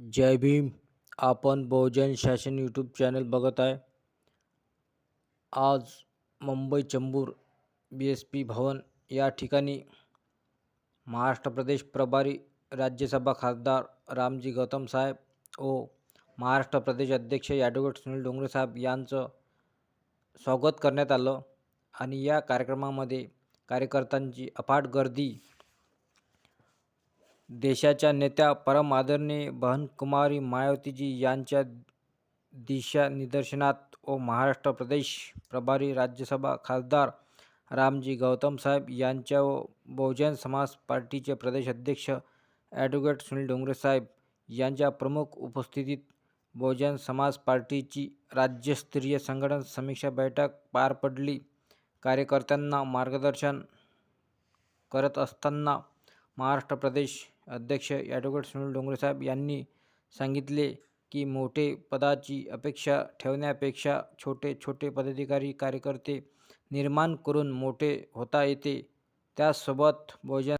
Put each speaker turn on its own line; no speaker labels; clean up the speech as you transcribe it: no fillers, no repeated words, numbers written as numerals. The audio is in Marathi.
जय भीम. आपण बहुजन शासन यूट्यूब चॅनल बघत आहे. आज मुंबई चेंबूर BSP भवन या ठिकाणी महाराष्ट्र प्रदेश प्रभारी राज्यसभा खासदार रामजी गौतम साहेब व महाराष्ट्र प्रदेश अध्यक्ष ॲडव्होकेट सुनील डोंगरे साहेब यांचं स्वागत करण्यात आलं आणि या कार्यक्रमामध्ये कार्यकर्त्यांची अफाट गर्दी. देशाच्या नेत्या परम आदरणीय बहन कुमारी मायावतीजी यांच्या दिशानिर्देशनात व महाराष्ट्र प्रदेश प्रभारी राज्यसभा खासदार रामजी गौतम साहेब यांच्या व बहुजन समाज पार्टीचे प्रदेश अध्यक्ष ॲडव्होकेट सुनील डोंगरे साहेब यांच्या प्रमुख उपस्थितीत बहुजन समाज पार्टीची राज्यस्तरीय संघटन समीक्षा बैठक पार पडली. कार्यकर्त्यांना मार्गदर्शन करत असताना महाराष्ट्र प्रदेश अध्यक्ष ॲडव्होकेट सुनील डोंगरे साहेब यांनी सांगितले की मोठे पदाची अपेक्षा ठेवण्यापेक्षा छोटे छोटे पदाधिकारी कार्यकर्ते निर्माण करून मोठे होता येते. त्यासोबत बहुजन